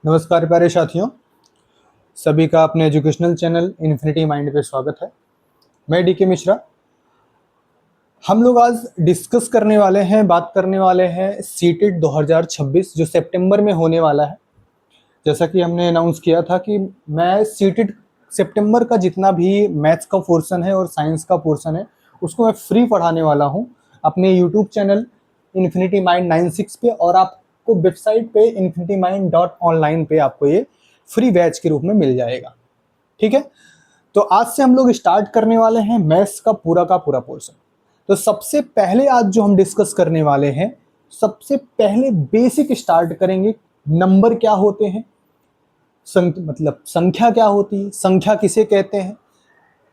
नमस्कार प्यारे साथियों, सभी का अपने एजुकेशनल चैनल इन्फिनिटी माइंड पे स्वागत है। मैं डीके मिश्रा। हम लोग आज डिस्कस करने वाले हैं, बात करने वाले हैं सीटेट 2026 जो सितंबर में होने वाला है। जैसा कि हमने अनाउंस किया था कि मैं सीटेट सितंबर का जितना भी मैथ्स का पोर्शन है और साइंस का पोर्शन है उसको मैं फ्री पढ़ाने वाला हूँ अपने यूट्यूब चैनल इन्फिनिटी माइंड 96 पे, और आपको वेबसाइट पे infinitymind.online पे आपको ये फ्री बैच के रूप में मिल जाएगा। ठीक है, तो आज से हम लोग स्टार्ट करने वाले हैं मैथ्स का पूरा पोर्शन। तो सबसे पहले आज जो हम डिस्कस करने वाले हैं, सबसे पहले बेसिक स्टार्ट करेंगे। नंबर क्या होते हैं, मतलब संख्या क्या होती है, संख्या किसे कहते हैं,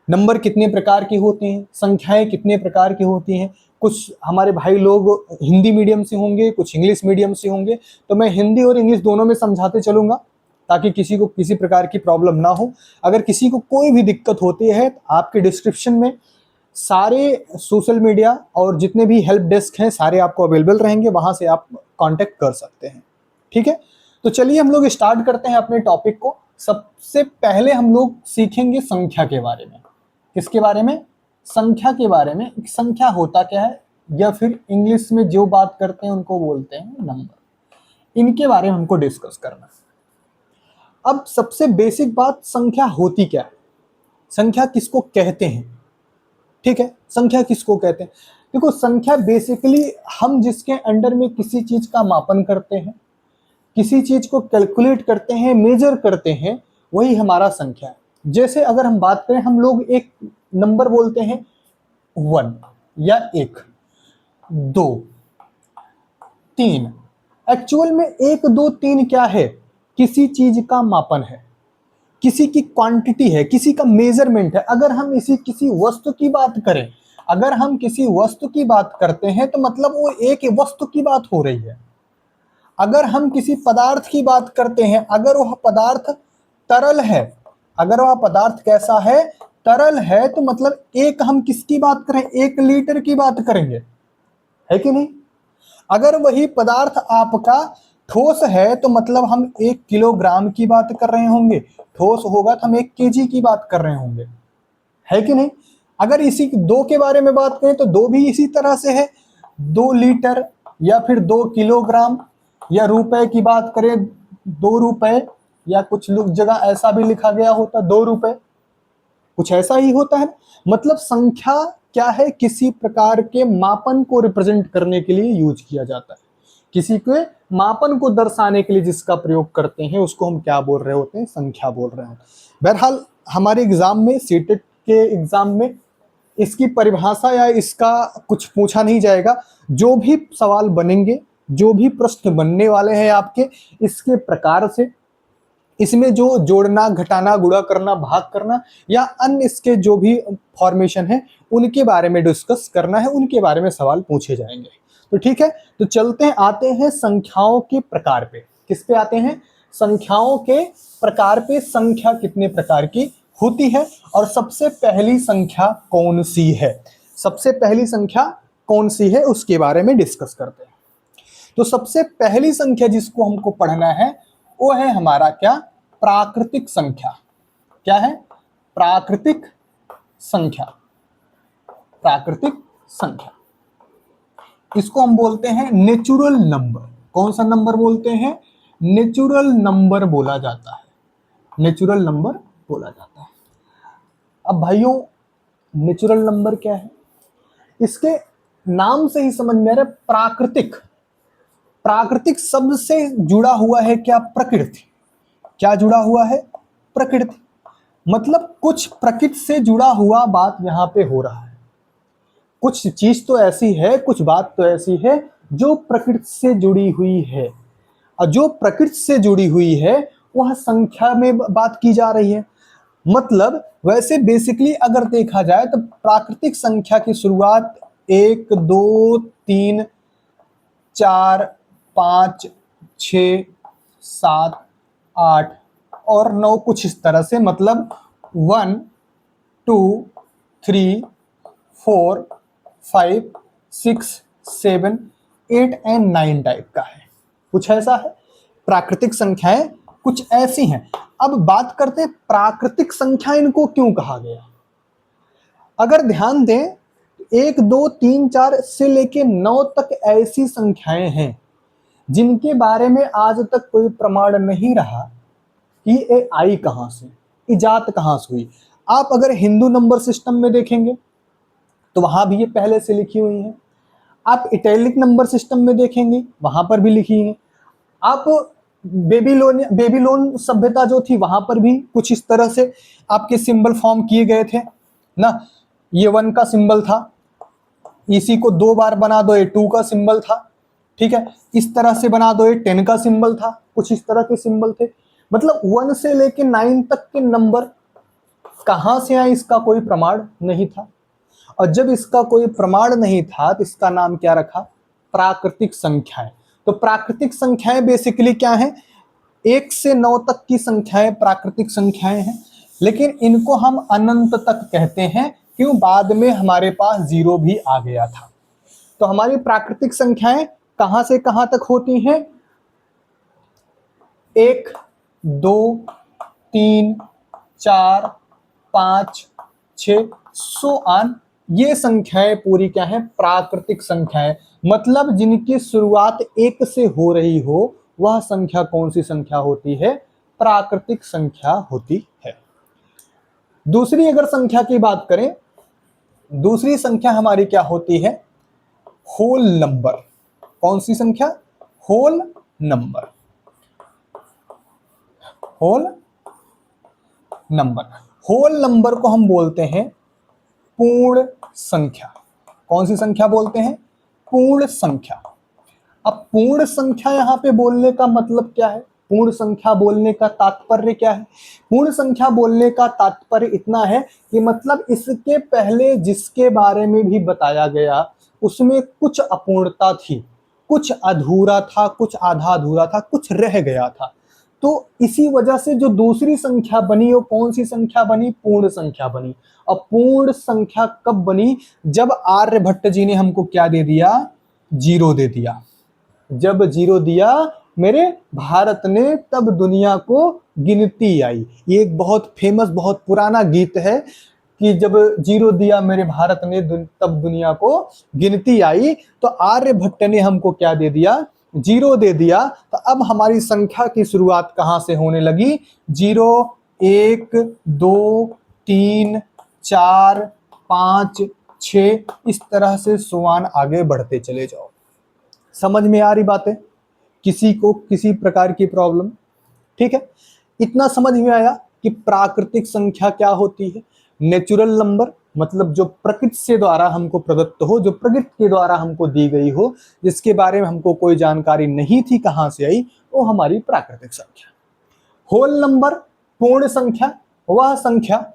नंबर कितने प्रकार की होती हैं, संख्याएं कितने प्रकार की होती हैं। कुछ हमारे भाई लोग हिंदी मीडियम से होंगे, कुछ इंग्लिश मीडियम से होंगे, तो मैं हिंदी और इंग्लिश दोनों में समझाते चलूंगा ताकि किसी को किसी प्रकार की प्रॉब्लम ना हो। अगर किसी को कोई भी दिक्कत होती है तो आपके डिस्क्रिप्शन में सारे सोशल मीडिया और जितने भी हेल्प डेस्क हैं सारे आपको अवेलेबल रहेंगे, वहां से आप कांटेक्ट कर सकते हैं। ठीक है, तो चलिए हम लोग स्टार्ट करते हैं अपने टॉपिक को। सबसे पहले हम लोग सीखेंगे संख्या के बारे में। किसके बारे में? संख्या के बारे में। संख्या होता क्या है, या फिर इंग्लिश में जो बात करते हैं उनको बोलते हैं नंबर। इनके बारे में हमको डिस्कस करना है। अब सबसे बेसिक बात, संख्या होती क्या है, संख्या किसको कहते हैं। ठीक है, संख्या किसको कहते हैं? देखो, संख्या बेसिकली हम जिसके अंडर में किसी चीज का मापन करते हैं, किसी चीज को कैलकुलेट करते हैं, मेजर करते हैं, वही हमारा संख्या है। जैसे अगर हम बात करें, हम लोग एक नंबर बोलते हैं 1 या 1, 2, 3। एक्चुअल में 1, 2, 3 क्या है? किसी चीज का मापन है, किसी की क्वांटिटी है, किसी का मेजरमेंट है। अगर हम किसी वस्तु की बात करें, अगर हम किसी वस्तु की बात करते हैं तो मतलब वो एक वस्तु की बात हो रही है। अगर हम किसी पदार्थ की बात करते हैं, अगर वह पदार्थ तरल है, अगर वह पदार्थ कैसा है? तरल है, तो मतलब एक हम किसकी बात करें? 1 लीटर की बात करेंगे, है कि नहीं? अगर वही पदार्थ आपका ठोस है तो मतलब हम 1 किलोग्राम की बात कर रहे होंगे, ठोस होगा तो हम 1 केजी की बात कर रहे होंगे, है कि नहीं? अगर इसी 2 के बारे में बात करें तो 2 भी इसी तरह से है, 2 लीटर या फिर 2 किलोग्राम। या रुपए की बात करें, 2 रुपए, या कुछ लोग जगह ऐसा भी लिखा गया होता 2 रुपए, कुछ ऐसा ही होता है। मतलब संख्या क्या है? किसी प्रकार के मापन को रिप्रेजेंट करने के लिए यूज किया जाता है, किसी के मापन को दर्शाने के लिए जिसका प्रयोग करते हैं उसको हम क्या बोल रहे होते हैं? संख्या बोल रहे हैं। बहरहाल हमारे एग्जाम में, सीटेट के एग्जाम में इसकी परिभाषा या इसका कुछ पूछा नहीं जाएगा। जो भी सवाल बनेंगे, जो भी प्रश्न बनने वाले हैं आपके, इसके प्रकार से, इसमें जो जोड़ना, घटाना, गुणा करना, भाग करना या अन्य इसके जो भी फॉर्मेशन है उनके बारे में डिस्कस करना है, उनके बारे में सवाल पूछे जाएंगे। तो ठीक है, तो चलते हैं, आते हैं संख्याओं के प्रकार पे। किस पे आते हैं? संख्याओं के प्रकार पे। संख्या कितने प्रकार की होती है और सबसे पहली संख्या कौन सी है? सबसे पहली संख्या कौन सी है उसके बारे में डिस्कस करते हैं। तो सबसे पहली संख्या जिसको हमको पढ़ना है वो है हमारा क्या? प्राकृतिक संख्या। क्या है? प्राकृतिक संख्या। प्राकृतिक संख्या, इसको हम बोलते हैं नेचुरल नंबर। कौन सा नंबर बोलते हैं? नेचुरल नंबर बोला जाता है। नेचुरल नंबर बोला जाता है। अब भाइयों, नेचुरल नंबर क्या है? इसके नाम से ही समझ में आ रहा है, प्राकृतिक। प्राकृतिक शब्द से जुड़ा हुआ है क्या? प्रकृति। क्या जुड़ा हुआ है? प्रकृति। मतलब कुछ प्रकृति से जुड़ा हुआ बात यहां पे हो रहा है। कुछ चीज तो ऐसी है, कुछ बात तो ऐसी है जो प्रकृति से जुड़ी हुई है, और जो प्रकृति से जुड़ी हुई है वह संख्या में बात की जा रही है। मतलब वैसे बेसिकली अगर देखा जाए तो प्राकृतिक संख्या की शुरुआत 1, 2, 3, 4, 5, 6, 7, 8 और 9 कुछ इस तरह से, मतलब 1, 2, 3, 4, 5, 6, 7, 8 एंड 9 टाइप का है। कुछ ऐसा है। प्राकृतिक संख्याएं कुछ ऐसी हैं। अब बात करते हैं प्राकृतिक संख्या इनको क्यों कहा गया। अगर ध्यान दें, 1 2 3 4 से लेके 9 तक ऐसी संख्याएं हैं जिनके बारे में आज तक कोई प्रमाण नहीं रहा कि ये आई कहां से, इजात कहां से हुई। आप अगर हिंदू नंबर सिस्टम में देखेंगे तो वहां भी ये पहले से लिखी हुई है। आप इटैलिक नंबर सिस्टम में देखेंगे वहां पर भी लिखी है। आप बेबीलोन सभ्यता जो थी वहां पर भी कुछ इस तरह से आपके सिंबल फॉर्म किए गए थे ना। ये 1 का सिंबल था, इसी को 2 बार बना दो, ये 2 का सिंबल था, ठीक है। इस तरह से बना दो, ये 10 का सिंबल था, कुछ इस तरह के सिंबल थे। मतलब 1 से लेके 9 तक के नंबर कहां से आए इसका कोई प्रमाण नहीं था। और जब इसका कोई प्रमाण नहीं था तो इसका नाम क्या रखा, प्राकृतिक संख्याएं। तो प्राकृतिक संख्याएं बेसिकली क्या है, 1 से 9 तक की संख्याएं प्राकृतिक संख्याएं हैं, लेकिन इनको हम अनंत तक कहते हैं। क्यों, बाद में हमारे पास 0 भी आ गया था। तो हमारी प्राकृतिक संख्याएं कहां से कहां तक होती हैं, 1 2 3 4 5 6 सो ऑन। ये संख्याएं पूरी क्या है, प्राकृतिक संख्याएं। मतलब जिनकी शुरुआत 1 से हो रही हो वह संख्या कौन सी संख्या होती है, प्राकृतिक संख्या होती है। दूसरी अगर संख्या की बात करें, दूसरी संख्या हमारी क्या होती है, होल नंबर। कौन सी संख्या, whole number. Whole number, whole number को हम बोलते हैं पूर्ण संख्या। कौन सी संख्या बोलते हैं, पूर्ण संख्या। अब पूर्ण संख्या यहां पे बोलने का मतलब क्या है, पूर्ण संख्या बोलने का तात्पर्य क्या है। पूर्ण संख्या बोलने का तात्पर्य इतना है कि मतलब इसके पहले जिसके बारे में भी बताया गया उसमें कुछ अपूर्णता थी, कुछ अधूरा था, कुछ आधा अधूरा था, कुछ रह गया था। तो इसी वजह से जो दूसरी संख्या बनी वो कौन सी संख्या बनी, पूर्ण संख्या बनी। और पूर्ण संख्या कब बनी, जब आर्यभट्ट जी ने हमको क्या दे दिया, 0 दे दिया। जब 0 दिया मेरे भारत ने तब दुनिया को गिनती आई। ये एक बहुत फेमस, बहुत पुराना गीत है कि जब 0 दिया मेरे भारत ने तब दुनिया को गिनती आई। तो आर्यभट्ट ने हमको क्या दे दिया, 0 दे दिया। तो अब हमारी संख्या की शुरुआत कहां से होने लगी, 0 1 2 3 4 5 6 इस तरह से सुवान आगे बढ़ते चले जाओ। समझ में आ रही बातें, किसी को किसी प्रकार की प्रॉब्लम, ठीक है। इतना समझ में आया कि प्राकृतिक संख्या क्या होती है। नेचुरल नंबर मतलब जो प्रकृति से द्वारा हमको प्रदत्त हो, जो प्रकृति के द्वारा हमको दी गई हो, जिसके बारे में हमको कोई जानकारी नहीं थी कहां से आई, वो हमारी प्राकृतिक संख्या। होल नंबर पूर्ण संख्या, वह संख्या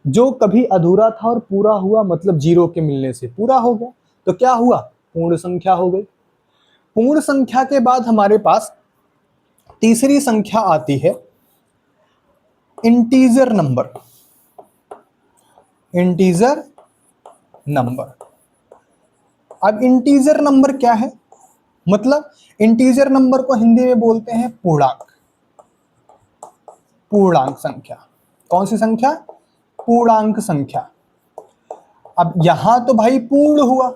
जो कभी अधूरा था और पूरा हुआ, मतलब 0 के मिलने से पूरा हो गया, तो क्या हुआ, पूर्ण संख्या हो गई। पूर्ण संख्या के बाद हमारे पास तीसरी संख्या आती है इंटीजर नंबर। इंटीजर नंबर, अब इंटीजर नंबर क्या है, मतलब इंटीजर नंबर को हिंदी में बोलते हैं पूर्णांक। पूर्णांक संख्या, कौन सी संख्या, पूर्णांक संख्या। अब यहां तो भाई पूर्ण हुआ,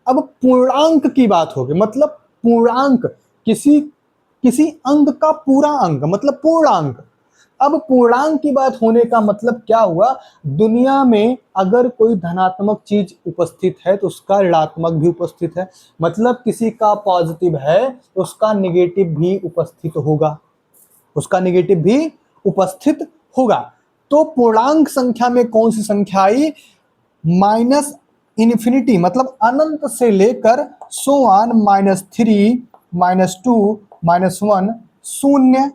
अब पूर्णांक की बात होगी, मतलब पूर्णांक किसी अंक का पूरा अंक मतलब पूर्णांक। अब पूर्णांक की बात होने का मतलब क्या हुआ, दुनिया में अगर कोई धनात्मक चीज उपस्थित है तो उसका ऋणात्मक भी उपस्थित है, मतलब किसी का पॉजिटिव है तो उसका नेगेटिव भी उपस्थित होगा, उसका नेगेटिव भी उपस्थित होगा। तो पूर्णांक संख्या में कौन सी संख्या आई, माइनस इन्फिनिटी मतलब अनंत से लेकर सो ऑन -3 -2 -1 0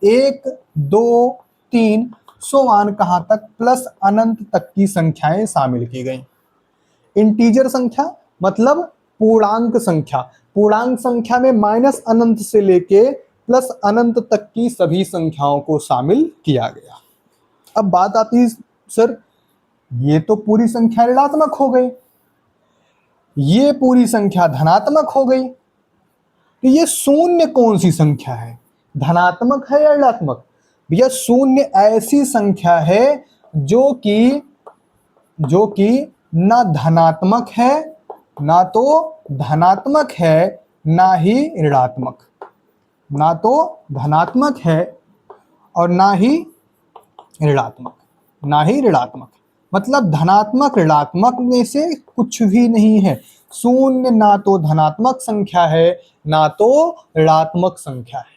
1 2 3 सो ऑन कहां तक, प्लस अनंत तक की संख्याएं शामिल की गई। इंटीजर संख्या मतलब पूर्णांक संख्या। पूर्णांक संख्या में माइनस अनंत से लेके प्लस अनंत तक की सभी संख्याओं को शामिल किया गया। अब बात आती है, सर ये तो पूरी संख्या ऋणात्मक हो गई, ये पूरी संख्या धनात्मक हो गई, तो ये शून्य कौन सी संख्या है। धनात्मक है या ऋणात्मक? भैया शून्य ऐसी संख्या है जो कि ना धनात्मक है, ना तो धनात्मक है, ना ही ऋणात्मक, ना तो धनात्मक है और ना ही ऋणात्मक, ना ही ऋणात्मक। मतलब धनात्मक ऋणात्मक में से कुछ भी नहीं है। शून्य ना तो धनात्मक संख्या है, ना तो ऋणात्मक संख्या है।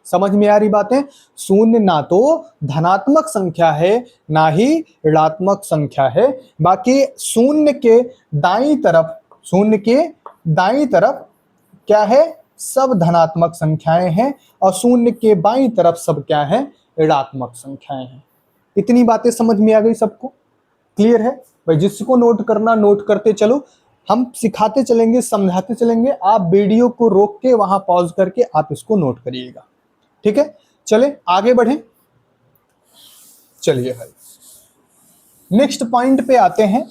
समझ में आ रही बातें? शून्य ना तो धनात्मक संख्या है, ना ही ऋणात्मक संख्या है। बाकी शून्य के दाईं तरफ क्या है? सब धनात्मक संख्याएं हैं और शून्य के बाईं तरफ सब क्या है? ऋणात्मक संख्याएं हैं। इतनी बातें समझ में आ गई सबको? क्लियर है भाई? जिसको नोट करना नोट करते चलो, हम सिखाते चलेंगे, समझाते चलेंगे। आप वीडियो को रोक के वहां पॉज करके आप इसको नोट करिएगा। ठीक है, चले आगे बढ़ें। चलिए भाई नेक्स्ट पॉइंट पे आते हैं।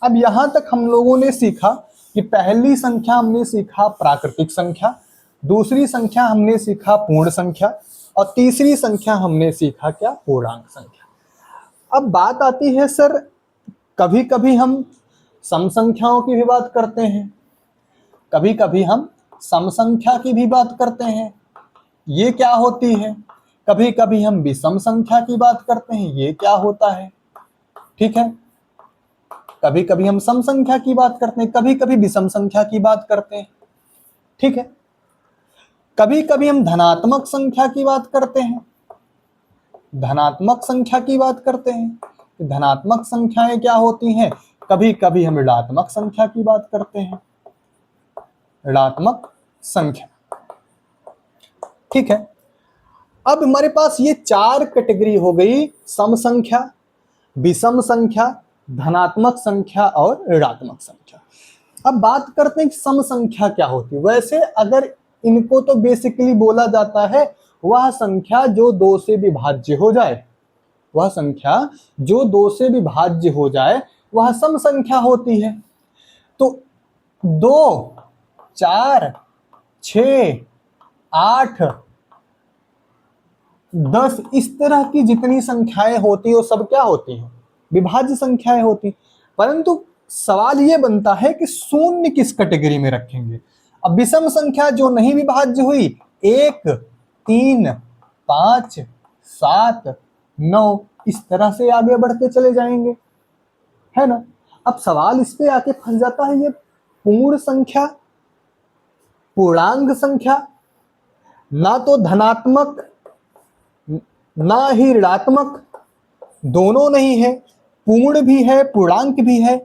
अब यहां तक हम लोगों ने सीखा कि पहली संख्या हमने सीखा प्राकृतिक संख्या, दूसरी संख्या हमने सीखा पूर्ण संख्या और तीसरी संख्या हमने सीखा क्या? पूर्णांक संख्या। अब बात आती है सर, कभी कभी हम सम संख्याओं की भी बात करते हैं, कभी कभी हम सम संख्या की भी बात करते हैं, ये क्या होती है? कभी कभी हम विषम संख्या की बात करते हैं, ये क्या होता है? ठीक है, कभी कभी हम सम संख्या की बात करते हैं, कभी कभी विषम संख्या की बात करते हैं। ठीक है, कभी कभी हम धनात्मक संख्या की बात करते हैं, धनात्मक संख्या की बात करते हैं। धनात्मक संख्याएं क्या होती हैं? कभी कभी हम ऋणात्मक संख्या की बात करते हैं, ऋणात्मक संख्या। ठीक है, अब हमारे पास ये चार कैटेगरी हो गई, सम संख्या, विषम संख्या, धनात्मक संख्या और ऋणात्मक संख्या। अब बात करते हैं कि सम संख्या क्या होती है। वैसे अगर इनको तो बेसिकली बोला जाता है वह संख्या जो दो से विभाज्य हो जाए, वह संख्या जो दो से विभाज्य हो जाए वह सम संख्या होती है। तो 2, 4, 6, 8, 10 इस तरह की जितनी संख्याएं होती है वो सब क्या होती हैं? विभाज्य संख्याएं होती। परंतु सवाल ये बनता है कि शून्य किस कैटेगरी में रखेंगे। अब विषम संख्या जो नहीं विभाज्य हुई, 1, 3, 5, 7, 9 इस तरह से आगे बढ़ते चले जाएंगे, है ना। अब सवाल इस पे आके फंस जाता है, ये पूर्ण संख्या, पूर्णांक संख्या, ना तो धनात्मक ना ही ऋणात्मक, दोनों नहीं है, पूर्ण भी है पूर्णांक भी है,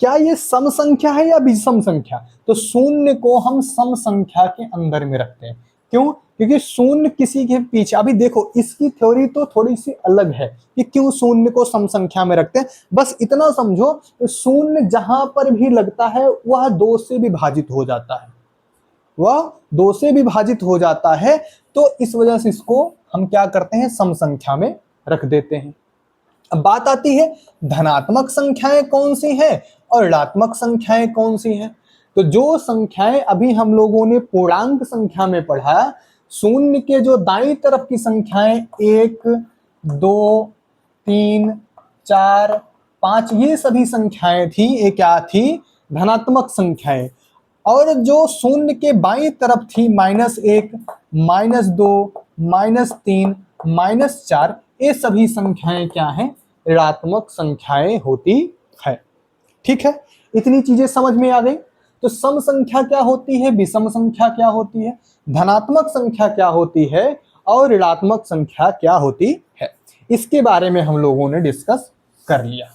क्या ये सम संख्या है या विषम संख्या? तो शून्य को हम सम संख्या के अंदर में रखते हैं। क्यों? क्योंकि शून्य किसी के पीछे, अभी देखो इसकी थ्योरी तो थोड़ी सी अलग है कि क्यों शून्य को सम संख्या में रखते हैं। बस इतना समझो, शून्य जहां पर भी लगता है वह 2 से विभाजित हो जाता है, वह 2 से विभाजित हो जाता है। तो इस वजह से इसको हम क्या करते हैं? सम संख्या में रख देते हैं। अब बात आती है धनात्मक संख्याएं कौन सी हैं और ऋणात्मक संख्याएं कौन सी हैं। तो जो संख्याएं अभी हम लोगों ने पूर्णांक संख्या में पढ़ा, शून्य के जो दाईं तरफ की संख्याएं 1, 2, 3, 4, 5 ये सभी संख्याएं थी, ये क्या थी? धनात्मक संख्याएं। और जो शून्य के बाईं तरफ थी -1, -2, -3, -4 ये सभी संख्याएं क्या हैं? ऋणात्मक संख्याएं होती है। ठीक है, इतनी चीजें समझ में आ गई। तो सम संख्या क्या होती है, विषम संख्या क्या होती है, धनात्मक संख्या क्या होती है और ऋणात्मक संख्या क्या होती है, इसके बारे में हम लोगों ने डिस्कस कर लिया।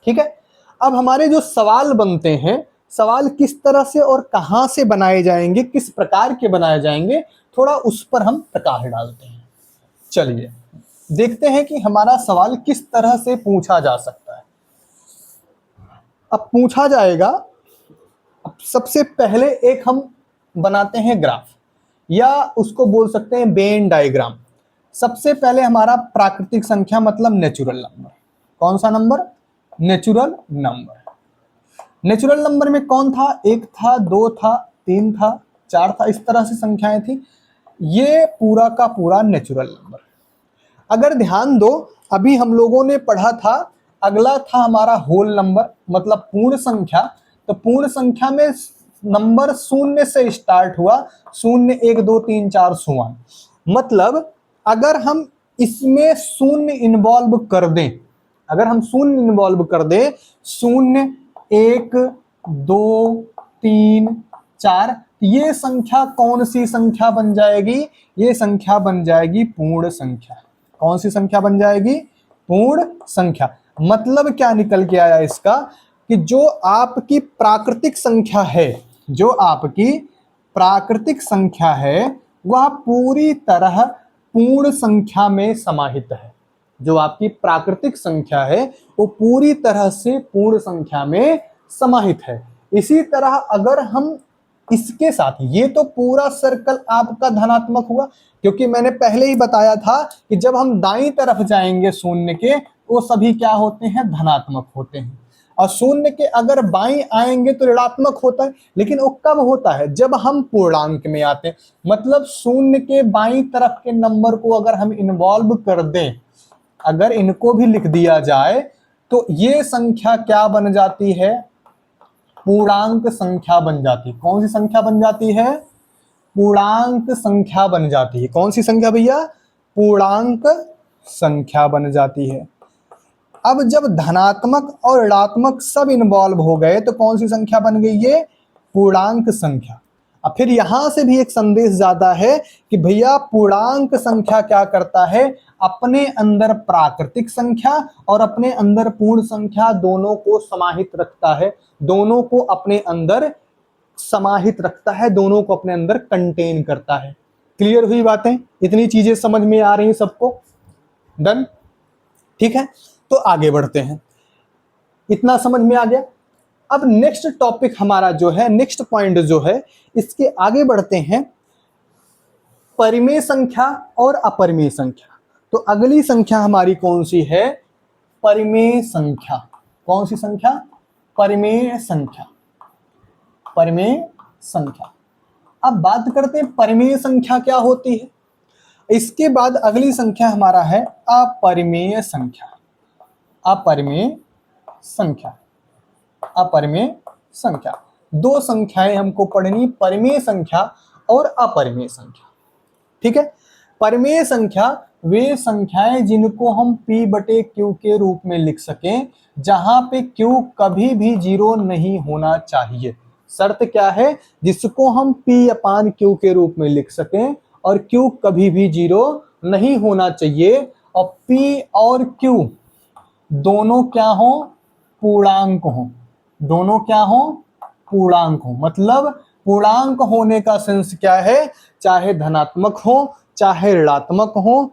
ठीक है, अब हमारे जो सवाल बनते हैं, सवाल किस तरह से और कहां से बनाए जाएंगे, किस प्रकार के बनाए जाएंगे, थोड़ा उस पर हम प्रकाश डालते हैं। चलिए देखते हैं कि हमारा सवाल किस तरह से पूछा जा सकता है। अब पूछा जाएगा, अब सबसे पहले एक हम बनाते हैं ग्राफ, या उसको बोल सकते हैं वेन डायग्राम। सबसे पहले हमारा प्राकृतिक संख्या मतलब नेचुरल नंबर। कौन सा number? Natural number. Natural number में कौन था? 1 था, 2 था, 3 था, 4 था, इस तरह से संख्याएं थी। ये पूरा का पूरा नेचुरल नंबर। अगर ध्यान दो, अभी हम लोगों ने पढ़ा था, अगला था हमारा होल नंबर मतलब पूर्ण संख्या। तो पूर्ण संख्या में नंबर शून्य से स्टार्ट हुआ, 0 1 2 3 4 सुवन। मतलब अगर हम इसमें शून्य इन्वॉल्व कर दें, अगर हम शून्य इन्वॉल्व कर दें, 0 1 2 3 4, ये संख्या कौन सी संख्या बन जाएगी? ये संख्या बन जाएगी पूर्ण संख्या। कौन सी संख्या बन जाएगी? पूर्ण संख्या। मतलब क्या निकल के आया इसका कि जो आपकी प्राकृतिक संख्या है, जो आपकी प्राकृतिक संख्या है वह पूरी तरह पूर्ण संख्या में समाहित है। जो आपकी प्राकृतिक संख्या है वो पूरी तरह से पूर्ण संख्या में समाहित है। इसी तरह अगर हम इसके साथ, ये तो पूरा सर्कल आपका धनात्मक हुआ, क्योंकि मैंने पहले ही बताया था कि जब हम दाईं तरफ जाएंगे शून्य के, वो सभी क्या होते हैं? धनात्मक होते हैं। और शून्य के अगर बाईं आएंगे तो ऋणात्मक होता है। लेकिन वो कब होता है? जब हम पूर्णांक में आते हैं। मतलब शून्य के बाईं तरफ के नंबर को अगर हम इन्वॉल्व कर दें, अगर इनको भी लिख दिया जाए, तो ये संख्या क्या बन जाती है? पूर्णांक संख्या बन जाती है। कौन सी संख्या बन जाती है? पूर्णांक संख्या बन जाती है। कौन सी संख्या भैया? पूर्णांक संख्या बन जाती है। अब जब धनात्मक और ऋणात्मक सब इन्वॉल्व हो गए तो कौन सी संख्या बन गई? ये पूर्णांक संख्या। अब फिर यहां से भी एक संदेश जाता है कि भैया पूर्णांक संख्या क्या करता है? अपने अंदर प्राकृतिक संख्या और अपने अंदर पूर्ण संख्या दोनों को समाहित रखता है, दोनों को अपने अंदर समाहित रखता है, दोनों को अपने अंदर कंटेन करता है। क्लियर हुई बातें? इतनी चीजें समझ में आ रही सबको? डन? ठीक है, तो आगे बढ़ते हैं। इतना समझ में आ गया। अब नेक्स्ट टॉपिक हमारा जो है, नेक्स्ट पॉइंट जो है, इसके आगे बढ़ते हैं। परिमेय संख्या और अपरिमेय संख्या। तो अगली संख्या हमारी कौन सी है? परिमेय संख्या। कौन सी संख्या? परिमेय संख्या। परिमेय संख्या। अब बात करते हैं परिमेय संख्या क्या होती है। इसके बाद अगली संख्या हमारा है अपरिमेय संख्या। अपरिमेय संख्या। अपरिमेय संख्या। दो संख्याएं हमको पढ़नी, परिमेय संख्या और अपरिमेय संख्या। ठीक है। परिमेय संख्या वे संख्याएं जिनको हम P/Q के रूप में लिख सकें, जहां पे Q कभी भी 0 नहीं होना चाहिए। शर्त क्या है? जिसको हम P/Q के रूप में लिख सकें और Q कभी भी 0 नहीं होना चाहिए, और P और Q दोनों क्या हो? पूर्णांक हो। दोनों क्या हो? पूर्णांक हो। मतलब पूर्णांक होने का सेंस क्या है? चाहे धनात्मक हो, चाहे ऋणात्मक हो,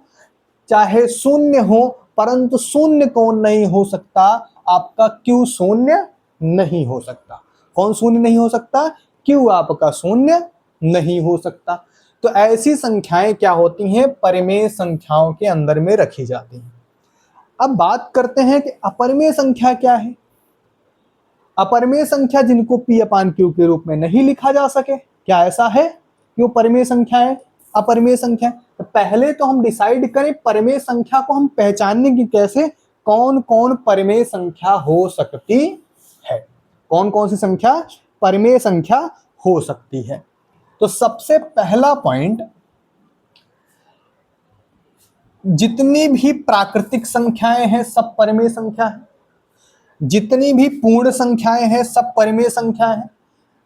चाहे शून्य हो, परंतु शून्य कौन नहीं हो सकता? आपका Q शून्य नहीं हो सकता। कौन शून्य नहीं हो सकता? Q आपका शून्य नहीं हो सकता। तो ऐसी संख्याएं क्या होती हैं? परिमेय संख्याओं के अंदर में रखी जाती हैं। अब बात करते हैं कि अपरिमेय संख्या क्या है। अपरिमेय संख्या जिनको P/Q के रूप में नहीं लिखा जा सके, क्या ऐसा है कि वो परिमेय संख्या है? अपरिमेय संख्या। तो पहले तो हम डिसाइड करें परिमेय संख्या को हम पहचानने की कैसे, कौन कौन परिमेय संख्या हो सकती है, कौन कौन सी संख्या परिमेय संख्या हो सकती है। तो सबसे पहला पॉइंट, जितनी भी प्राकृतिक संख्याएं हैं सब परिमेय संख्या है, जितनी भी पूर्ण संख्याएं हैं सब परिमेय संख्या है,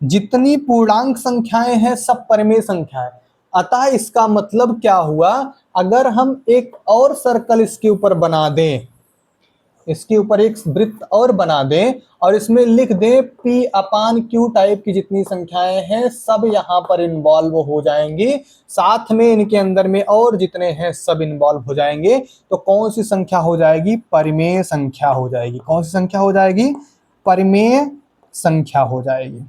जितनी पूर्णांक संख्याएं हैं सब परिमेय संख्या है। अतः इसका मतलब क्या हुआ? अगर हम एक और सर्कल इसके ऊपर बना दें, इसके ऊपर एक वृत्त और बना दें और इसमें लिख दें P/Q टाइप की जितनी संख्याएं हैं सब यहां पर इन्वॉल्व हो जाएंगी, साथ में इनके अंदर में और जितने हैं सब इन्वॉल्व हो जाएंगे, तो कौन सी संख्या हो जाएगी? परिमेय संख्या हो जाएगी। कौन सी संख्या हो जाएगी? परिमेय संख्या हो जाएगी।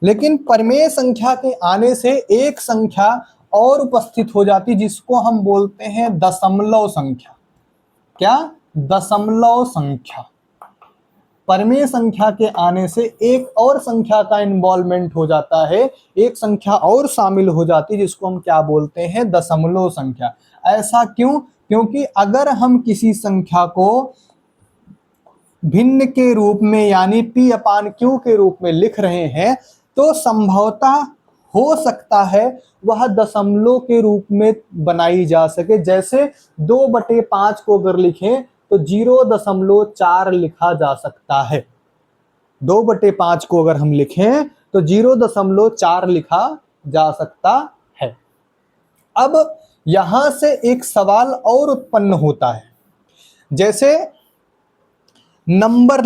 लेकिन परिमेय संख्या के आने से एक संख्या और उपस्थित हो जाती जिसको हम बोलते हैं दशमलव संख्या। क्या? दशमलव संख्या। परिमेय संख्या के आने से एक और संख्या का इन्वॉल्वमेंट हो जाता है, एक संख्या और शामिल हो जाती है जिसको हम क्या बोलते हैं, दशमलव संख्या। ऐसा क्यों? क्योंकि अगर हम किसी संख्या को भिन्न के रूप में यानी P/Q के रूप में लिख रहे हैं तो संभवतः हो सकता है वह दशमलव के रूप में बनाई जा सके। जैसे 2/5 को अगर लिखें तो 0.4 लिखा जा सकता है। 2/5 को अगर हम लिखें तो 0.4 लिखा जा सकता है। अब यहां से एक सवाल और उत्पन्न होता है, जैसे नंबर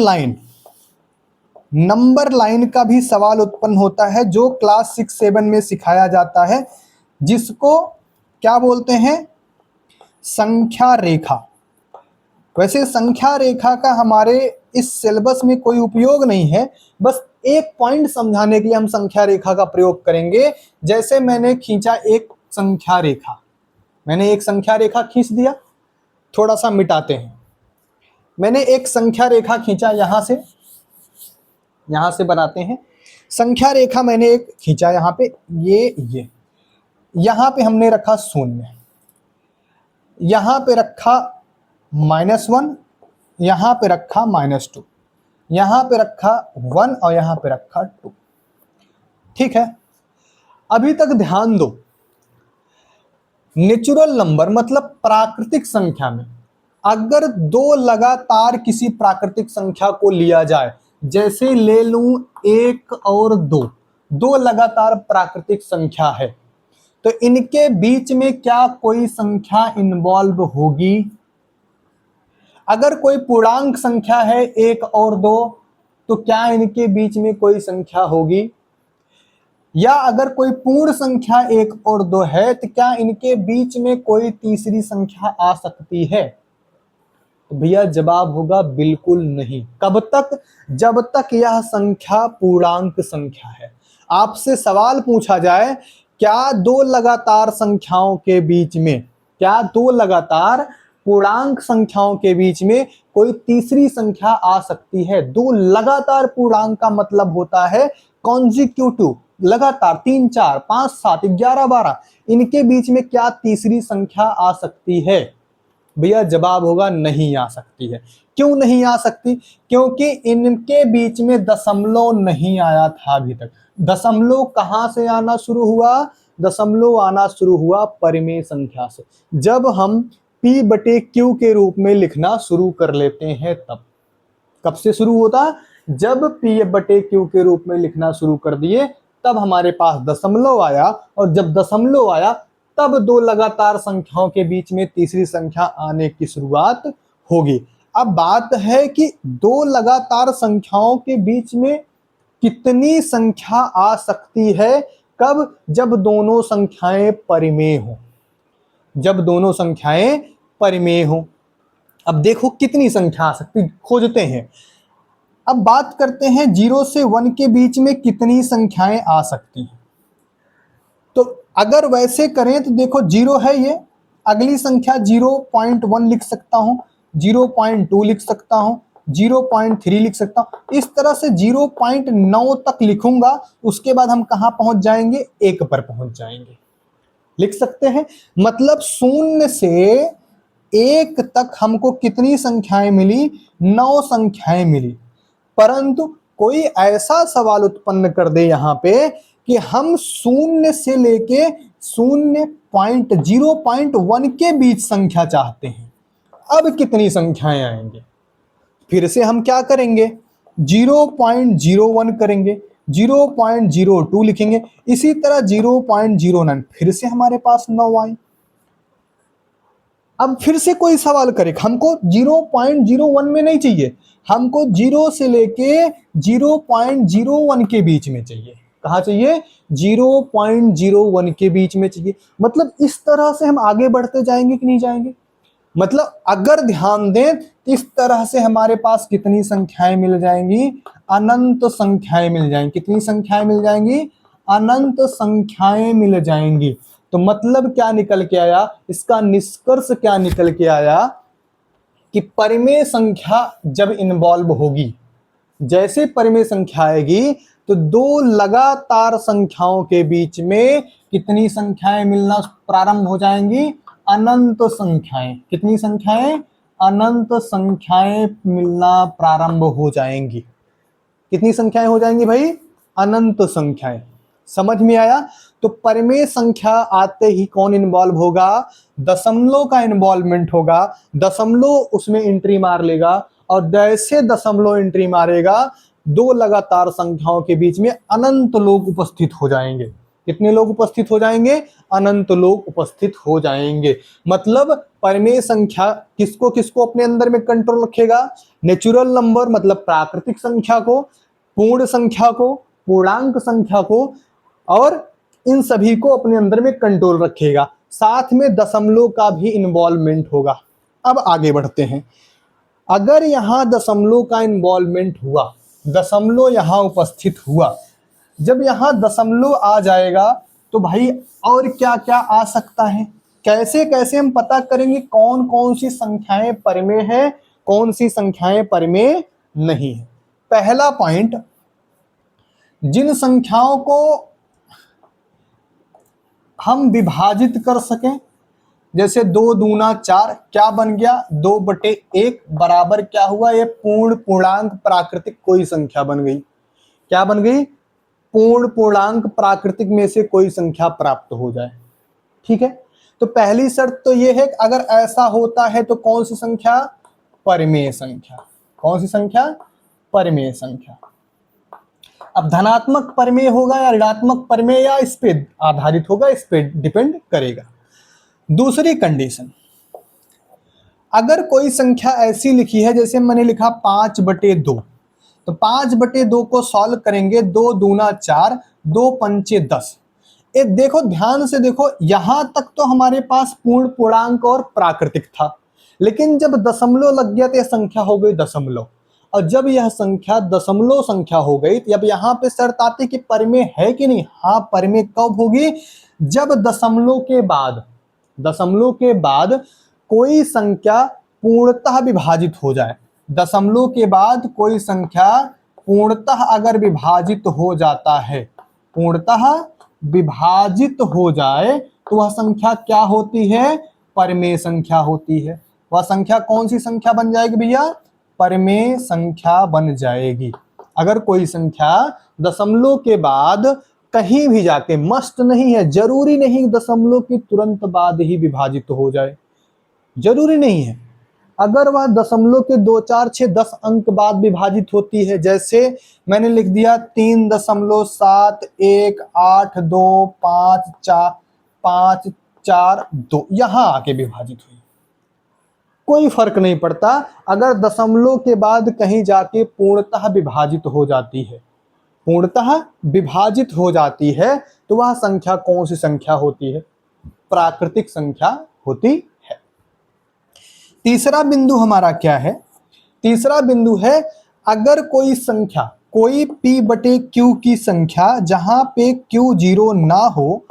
लाइन का भी सवाल उत्पन्न होता है जो क्लास 6-7 में सिखाया जाता है, जिसको क्या बोलते हैं, संख्या रेखा। वैसे संख्या रेखा का हमारे इस सिलेबस में कोई उपयोग नहीं है, बस एक पॉइंट समझाने के लिए हम संख्या रेखा का प्रयोग करेंगे। जैसे मैंने खींचा एक संख्या रेखा, मैंने एक संख्या रेखा खींच दिया, थोड़ा सा मिटाते हैं। मैंने एक संख्या रेखा खींचा, यहां से बनाते हैं। संख्या रेखा मैंने एक खींचा यहां पे, ये यहां पे हमने रखा 0, यहां पे रखा -1, यहां पे रखा -2, यहां पे रखा 1 और यहां पे रखा 2। ठीक है, अभी तक ध्यान दो, नेचुरल नंबर मतलब प्राकृतिक संख्या में अगर दो लगातार किसी प्राकृतिक संख्या को लिया जाए, जैसे ले लूं 1 और 2, दो लगातार प्राकृतिक संख्या है, तो इनके बीच में क्या कोई संख्या इन्वॉल्व होगी? अगर कोई पूर्णांक संख्या है 1 और 2 तो क्या इनके बीच में कोई संख्या होगी? या अगर कोई पूर्ण संख्या 1 और 2 है तो क्या इनके बीच में कोई तीसरी संख्या आ सकती है? तो भैया जवाब होगा बिल्कुल नहीं। कब तक? जब तक यह संख्या पूर्णांक संख्या है। आपसे सवाल पूछा जाए, क्या दो लगातार संख्याओं के बीच में, क्या दो लगातार पूर्णांक संख्याओं के बीच में कोई तीसरी संख्या आ सकती है? दो लगातार पूर्णांक का मतलब होता है कॉन्जिक्यूटिव, लगातार 3, 4, 5, 7, 11, 12, इनके बीच में क्या तीसरी संख्या आ सकती है? भैया जवाब होगा नहीं आ सकती है। क्यों नहीं आ सकती? क्योंकि इनके बीच में दशमलव नहीं आया था अभी तक। दशमलव कहां से आना शुरू हुआ? दशमलव आना शुरू हुआ परिमेय संख्या से, जब हम P/Q के रूप में लिखना शुरू कर लेते हैं तब। कब से शुरू होता? जब P/Q के रूप में लिखना शुरू कर दिए तब हमारे पास दशमलव आया, और जब दशमलव आया तब दो लगातार संख्याओं के बीच में तीसरी संख्या आने की शुरुआत होगी। अब बात है कि दो लगातार संख्याओं के बीच में कितनी संख्या आ सकती है? कब? जब दोनों संख्याएं परिमेय हो, जब दोनों संख्याएं परिमेय हो। अब देखो कितनी संख्या आ सकती, खोजते हैं। अब बात करते हैं 0 से 1 के बीच में कितनी संख्याएं आ सकती हैं। तो अगर वैसे करें तो देखो 0 है ये, अगली संख्या 0.1 लिख सकता हूं, 0.2 लिख सकता हूं, 0.3 लिख सकता हूं। इस तरह से 0.9 तक लिखूंगा, उसके बाद हम कहां पहुंच जाएंगे? 1 पर पहुंच जाएंगे। लिख सकते हैं, मतलब 0 से 1 तक हमको कितनी संख्याएं मिली? 9 संख्याएं मिली। परंतु कोई ऐसा सवाल उत्पन्न कर दे यहां पे कि हम 0 से लेके 0.1 के बीच संख्या चाहते हैं, अब कितनी संख्याएं आएंगे? फिर से हम क्या करेंगे? 0.01 करेंगे, 0.02 लिखेंगे, इसी तरह 0.09, फिर से हमारे पास 9 आए। अब फिर से कोई सवाल करे, हमको 0.01 में नहीं चाहिए, हमको 0 से लेके 0.01 के बीच में चाहिए। कहाँ चाहिए? 0.01 के बीच में चाहिए। मतलब इस तरह से हम आगे बढ़ते जाएंगे कि नहीं जाएंगे? मतलब अगर ध्यान दें, इस तरह से हमारे पास कितनी संख्याएं मिल जाएंगी? अनंत संख्याएं मिल जाएंगी। कितनी संख्याएं मिल जाएंगी? अनंत संख्याएं मिल जाएंगी। तो मतलब क्या निकल के आया? इसका निष्कर्ष क्या निकल के आया कि परिमेय संख्या जब इन्वॉल्व होगी, जैसे परिमेय संख्या आएगी तो दो लगातार संख्याओं के बीच में कितनी संख्याएं मिलना प्रारंभ हो जाएंगी? अनंत संख्याएं। कितनी संख्याएं? अनंत संख्याएं मिलना प्रारंभ हो जाएंगी। कितनी संख्याएं हो जाएंगी भाई? अनंत संख्याएं। समझ में आया? तो परिमेय संख्या आते ही कौन इन्वॉल्व होगा? दशमलव का इन्वॉल्वमेंट होगा। दशमलव उसमें एंट्री मार लेगा, और जैसे दशमलव एंट्री मारेगा दो लगातार संख्याओं के बीच में अनंत लोग उपस्थित हो जाएंगे। कितने लोग उपस्थित हो जाएंगे? अनंत लोग उपस्थित हो जाएंगे। मतलब परिमेय संख्या किसको किसको अपने अंदर में कंट्रोल रखेगा? नेचुरल नंबर मतलब प्राकृतिक संख्या को, पूर्ण संख्या को, पूर्णांक संख्या को, और इन सभी को अपने अंदर में कंट्रोल रखेगा। साथ में दशमलव का भी इन्वॉल्वमेंट होगा। अब आगे बढ़ते हैं। अगर यहां दशमलव का इन्वॉल्वमेंट हुआ, दशमलव यहां उपस्थित हुआ, जब यहां दशमलव आ जाएगा तो भाई और क्या क्या आ सकता है? कैसे कैसे हम पता करेंगे कौन कौन सी संख्याएं परिमेय है, कौन सी संख्याएं परिमेय नहीं है? पहला पॉइंट, जिन संख्याओं को हम विभाजित कर सकें, जैसे 2 दूना 4, क्या बन गया? 2/1 बराबर क्या हुआ? ये पूर्ण पूर्णांक प्राकृतिक कोई संख्या बन गई। क्या बन गई? पूर्ण पूर्णांक प्राकृतिक में से कोई संख्या प्राप्त हो जाए। ठीक है, तो पहली शर्त तो ये है कि अगर ऐसा होता है तो कौन सी संख्या? परिमेय संख्या। कौन सी संख्या? परिमेय संख्या। अब धनात्मक परिमेय होगा या ऋणात्मक परिमेय, या इस पे आधारित होगा, इस पे डिपेंड करेगा। दूसरी कंडीशन, अगर कोई संख्या ऐसी लिखी है, जैसे मैंने लिखा 5/2, तो 5/2 को सॉल्व करेंगे, 2 दूना 4, 2 पंचे 10। ये देखो, ध्यान से देखो, यहां तक तो हमारे पास पूर्ण पूर्णांक और प्राकृतिक था, लेकिन जब दशमलव लग गया तो यह संख्या हो गई दशमलव। और जब यह संख्या दशमलव संख्या हो गई तो अब यहां पे शर्त आती कि परिमेय है कि नहीं? हाँ, परिमेय कब होगी? जब दशमलव के बाद कोई संख्या पूर्णतः विभाजित हो जाए। दशमलव के बाद कोई संख्या पूर्णतः अगर विभाजित हो जाता है, पूर्णतः विभाजित हो जाए, तो वह संख्या क्या होती है? परिमेय संख्या होती है। वह संख्या कौन सी संख्या बन जाएगी भैया? परिमेय संख्या बन जाएगी। अगर कोई संख्या दशमलव के बाद कहीं भी जाके, मस्ट नहीं है, जरूरी नहीं दशमलव के तुरंत बाद ही विभाजित हो जाए, जरूरी नहीं है। अगर वह दशमलव के 2, 4, 6, 10 अंक बाद विभाजित होती है, जैसे मैंने लिख दिया 3.718254542, यहां आके विभाजित हुई, कोई फर्क नहीं पड़ता। अगर दशमलव के बाद कहीं जाके पूर्णतः विभाजित हो जाती है, पूर्णतः विभाजित हो जाती है, तो वह संख्या कौन सी संख्या होती है? प्राकृतिक संख्या होती है। तीसरा बिंदु हमारा क्या है? तीसरा बिंदु है, अगर कोई संख्या, कोई p/q की संख्या जहां पे q 0 ना हो,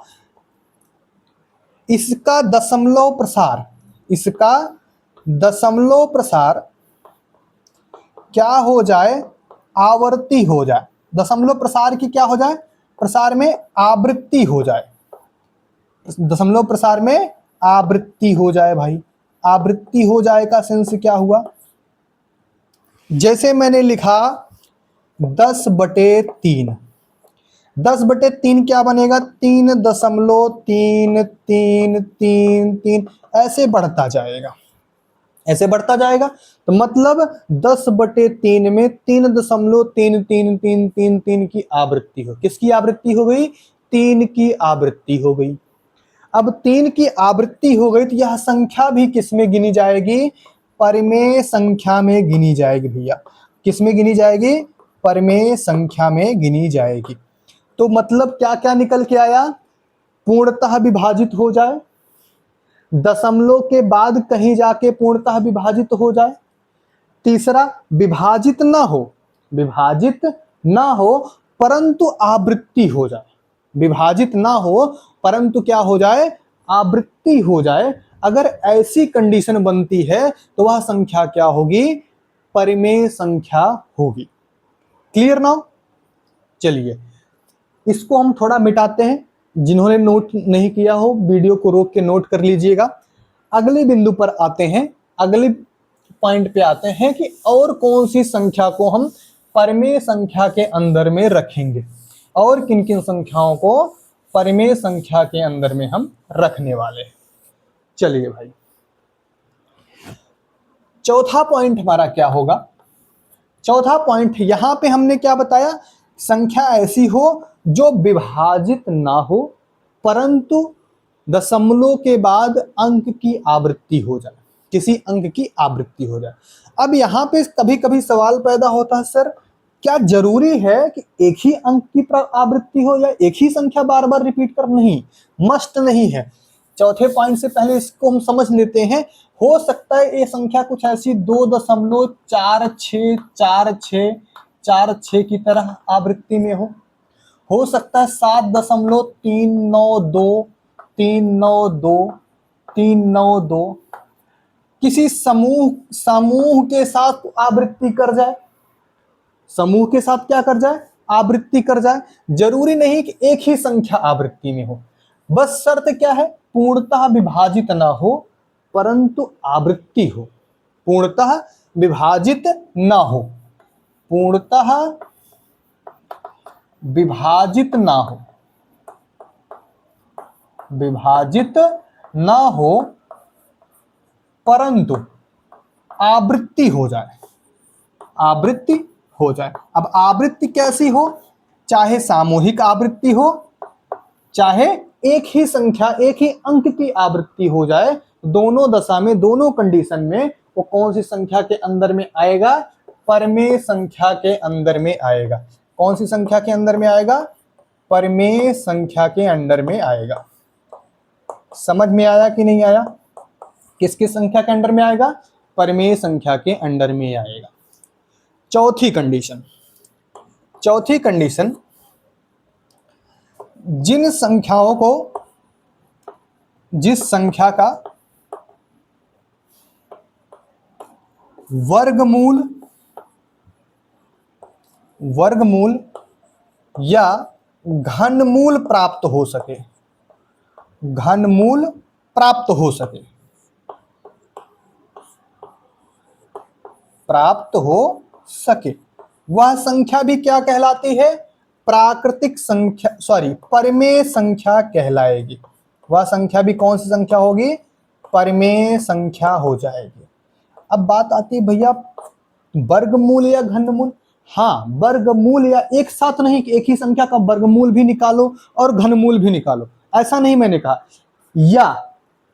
इसका दशमलव प्रसार क्या हो जाए? आवर्ती हो जाए। दशमलव प्रसार की क्या हो जाए? प्रसार में आवृत्ति हो जाए। दशमलव प्रसार में आवृत्ति हो जाए भाई। आवृत्ति हो जाए का सेंस क्या हुआ? जैसे मैंने लिखा 10/3, 10/3 क्या बनेगा? 3.333, ऐसे बढ़ता जाएगा, ऐसे बढ़ता जाएगा। तो मतलब 10/3 में 3.3333 की आवृत्ति हो। किसकी आवृत्ति हो गई? 3 की आवृत्ति हो गई। अब 3 की आवृत्ति हो गई तो यह संख्या भी किस में गिनी जाएगी? परिमेय संख्या में गिनी जाएगी भैया। किस में गिनी जाएगी? परिमेय संख्या में गिनी जाएगी। तो मतलब क्या क्या निकल के आया? पूर्णतः विभाजित हो जाए, दशमलव के बाद कहीं जाके पूर्णतः विभाजित हो जाए, तीसरा विभाजित ना हो परंतु आवृत्ति हो जाए, विभाजित ना हो परंतु क्या हो जाए? आवृत्ति हो जाए। अगर ऐसी कंडीशन बनती है तो वह संख्या क्या होगी? परिमेय संख्या होगी। Clear now? चलिए इसको हम थोड़ा मिटाते हैं, जिन्होंने नोट नहीं किया हो वीडियो को रोक के नोट कर लीजिएगा। अगले बिंदु पर आते हैं, अगले पॉइंट पे आते हैं कि और कौन सी संख्या को हम परिमेय संख्या के अंदर में रखेंगे, और किन किन संख्याओं को परिमेय संख्या के अंदर में हम रखने वाले हैं। चलिए भाई, चौथा पॉइंट हमारा क्या होगा? चौथा पॉइंट यहां पे हमने क्या बताया? संख्या ऐसी हो जो विभाजित ना हो परंतु दशमलव के बाद अंक की आवृत्ति हो जाए, किसी अंक की आवृत्ति हो जाए। अब यहाँ पे कभी कभी सवाल पैदा होता है, सर क्या जरूरी है कि एक ही अंक की आवृत्ति हो या एक ही संख्या बार बार रिपीट कर? नहीं, मस्ट नहीं है। चौथे पॉइंट से पहले इसको हम समझ लेते हैं। हो सकता है ये संख्या कुछ ऐसी 2.464646 की तरह आवृत्ति में हो सकता है 7.392 किसी समूह के साथ आवृत्ति कर जाए, समूह के साथ क्या कर जाए? आवृत्ति कर जाए। जरूरी नहीं कि एक ही संख्या आवृत्ति में हो, बस शर्त क्या है? पूर्णतः विभाजित ना हो परंतु आवृत्ति हो। पूर्णतः विभाजित ना हो, पूर्णतः विभाजित ना हो, विभाजित ना हो परंतु आवृत्ति हो जाए, आवृत्ति हो जाए। अब आवृत्ति कैसी हो? चाहे सामूहिक आवृत्ति हो, चाहे एक ही संख्या एक ही अंक की आवृत्ति हो जाए, दोनों दशा में, दोनों कंडीशन में वो कौन सी संख्या के अंदर में आएगा? परिमेय संख्या के अंदर में आएगा। कौन सी संख्या के अंदर में आएगा? परिमेय संख्या के अंदर में आएगा। समझ में आया कि नहीं आया? किसकी संख्या के अंदर में आएगा? परिमेय संख्या के अंदर में आएगा। चौथी कंडीशन, चौथी कंडीशन, जिन संख्याओं को, जिस संख्या का वर्गमूल या घनमूल प्राप्त हो सके, घनमूल प्राप्त हो सके, प्राप्त हो सके, वह संख्या भी क्या कहलाती है? प्राकृतिक संख्या, परिमेय संख्या कहलाएगी। वह संख्या भी कौन सी संख्या होगी? परिमेय संख्या हो जाएगी। अब बात आती है भैया वर्गमूल या घनमूल। हाँ, वर्गमूल या एक साथ नहीं कि एक ही संख्या का वर्गमूल भी निकालो और घनमूल भी निकालो, ऐसा नहीं मैंने कहा। या